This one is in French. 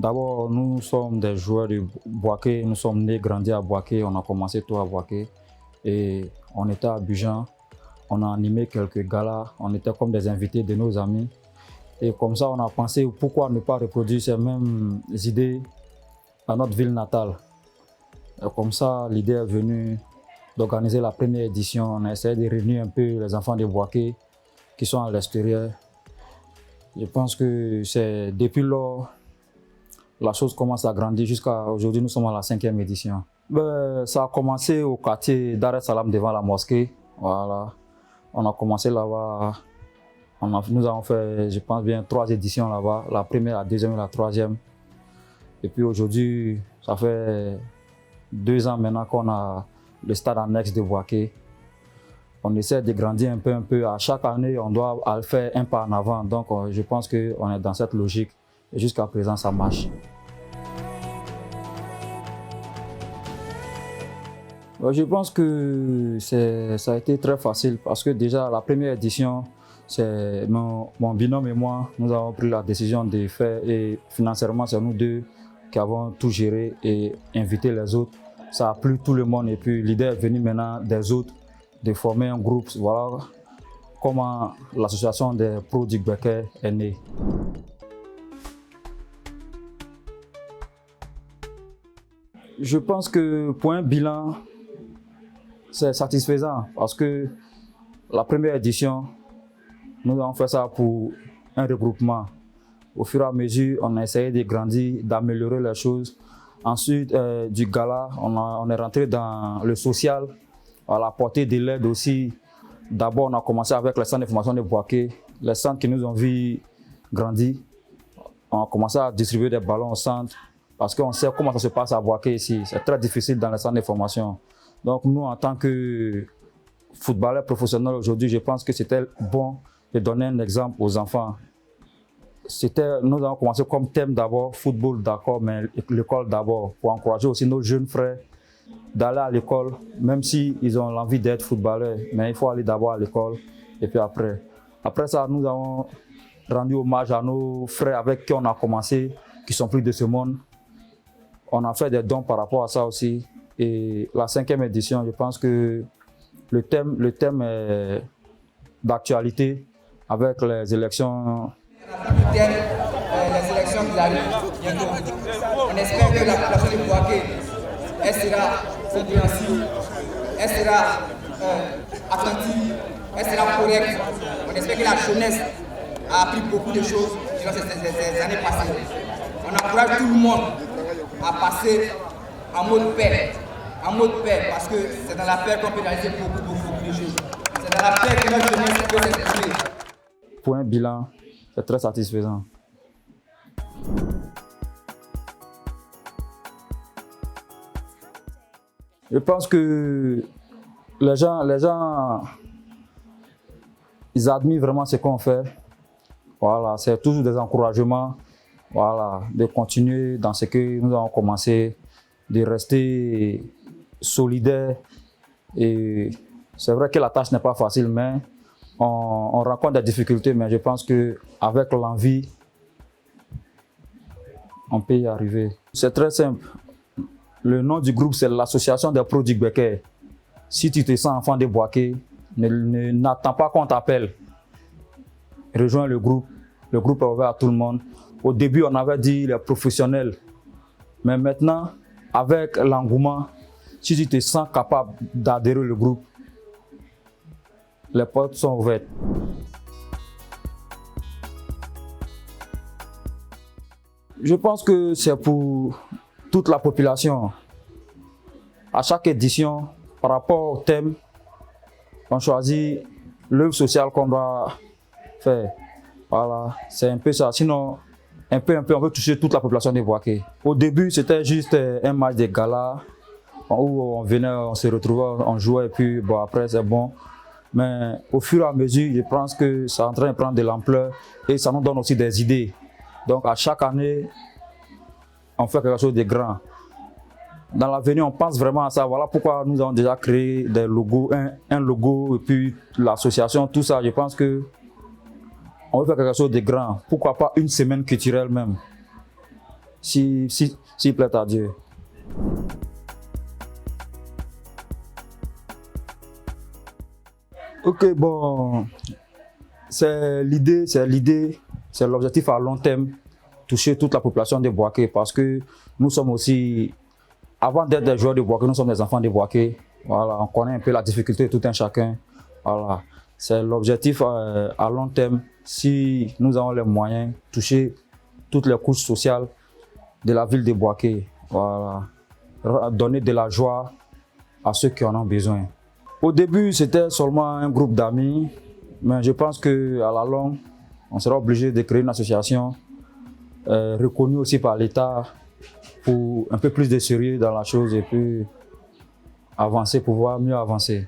D'abord, nous sommes des joueurs de Boaké, nous sommes nés, grandis à Boaké, on a commencé tout à Boaké et on était à Abidjan, on a animé quelques galas, on était comme des invités de nos amis et comme ça on a pensé pourquoi ne pas reproduire ces mêmes idées à notre ville natale. Et comme ça, l'idée est venue d'organiser la première édition, on a essayé de réunir un peu les enfants de Boaké qui sont à l'extérieur. Je pense que c'est depuis lors la chose commence à grandir jusqu'à aujourd'hui, nous sommes à la 5e édition. Ça a commencé au quartier Dar es Salaam devant la mosquée. Voilà. On a commencé là-bas. Nous avons fait, je pense bien, 3 éditions là-bas. La première, la deuxième et la troisième. Et puis aujourd'hui, ça fait 2 ans maintenant qu'on a le stade annexe de Boaké. On essaie de grandir un peu. À chaque année, on doit faire un pas en avant. Donc je pense qu'on est dans cette logique. Et jusqu'à présent, ça marche. Je pense que ça a été très facile parce que déjà la première édition, c'est mon binôme et moi, nous avons pris la décision de faire et financièrement c'est nous deux qui avons tout géré et invité les autres. Ça a plu tout le monde et puis l'idée est venue maintenant des autres de former un groupe. Voilà comment l'association des pros du Becker est née. Je pense que pour un bilan, c'est satisfaisant parce que la première édition, nous avons fait ça pour un regroupement. Au fur et à mesure, on a essayé de grandir, d'améliorer les choses. Ensuite, du gala, on est rentré dans le social, à la portée de l'aide aussi. D'abord, on a commencé avec les centres d'information de Boaké, les centres qui nous ont vu grandir. On a commencé à distribuer des ballons au centre parce qu'on sait comment ça se passe à Boaké ici. C'est très difficile dans les centres d'information. Donc nous, en tant que footballeurs professionnels aujourd'hui, je pense que c'était bon de donner un exemple aux enfants. Nous avons commencé comme thème d'abord, football d'accord, mais l'école d'abord, pour encourager aussi nos jeunes frères d'aller à l'école, même s'ils ont l'envie d'être footballeurs, mais il faut aller d'abord à l'école et puis après. Après ça, nous avons rendu hommage à nos frères avec qui on a commencé, qui sont plus de ce monde. On a fait des dons par rapport à ça aussi. Et la 5e édition, je pense que le thème est d'actualité avec les élections. Les élections qui arrivent bientôt. On espère que la population de Boaké, elle sera compréhensive, elle sera attentive, elle sera correcte. On espère que la jeunesse a appris beaucoup de choses durant ces années passées. On encourage tout le monde à passer en mode paix. En mode paix, parce que c'est dans la paix qu'on peut réaliser beaucoup de choses. C'est dans la paix que notre jeunesse peut s'exprimer. Pour un bilan, c'est très satisfaisant. Je pense que les gens, ils admirent vraiment ce qu'on fait. Voilà, c'est toujours des encouragements, voilà, de continuer dans ce que nous avons commencé, de rester solidaire. Et c'est vrai que la tâche n'est pas facile, mais on rencontre des difficultés, mais je pense qu'avec l'envie, on peut y arriver. C'est très simple. Le nom du groupe, c'est l'association des pros du Becker. Si tu te sens enfant de Boaké, n'attends pas qu'on t'appelle. Rejoins le groupe. Le groupe est ouvert à tout le monde. Au début, on avait dit les professionnels. Mais maintenant, avec l'engouement, si tu te sens capable d'adhérer au groupe, les portes sont ouvertes. Je pense que c'est pour toute la population. À chaque édition, par rapport au thème, on choisit l'œuvre sociale qu'on doit faire. Voilà, c'est un peu ça. Sinon, un peu, on veut toucher toute la population de Boaké. Au début, c'était juste un match de gala où on venait, on se retrouvait, on jouait et puis bon, après c'est bon. Mais au fur et à mesure, je pense que ça est en train de prendre de l'ampleur et ça nous donne aussi des idées. Donc à chaque année, on fait quelque chose de grand. Dans l'avenir, on pense vraiment à ça. Voilà pourquoi nous avons déjà créé des logos, un logo et puis l'association, tout ça. Je pense que on veut faire quelque chose de grand. Pourquoi pas une semaine culturelle même. s'il plaît à Dieu. Ok, bon, c'est l'objectif à long terme, toucher toute la population de Boaké, parce que nous sommes aussi, avant d'être des joueurs de Boaké, nous sommes des enfants de Boaké. Voilà, on connaît un peu la difficulté de tout un chacun. Voilà, c'est l'objectif à long terme, si nous avons les moyens, toucher toutes les couches sociales de la ville de Boaké. Voilà, donner de la joie à ceux qui en ont besoin. Au début, c'était seulement un groupe d'amis, mais je pense qu'à la longue, on sera obligé de créer une association reconnue aussi par l'État pour un peu plus de sérieux dans la chose et puis avancer, pouvoir mieux avancer.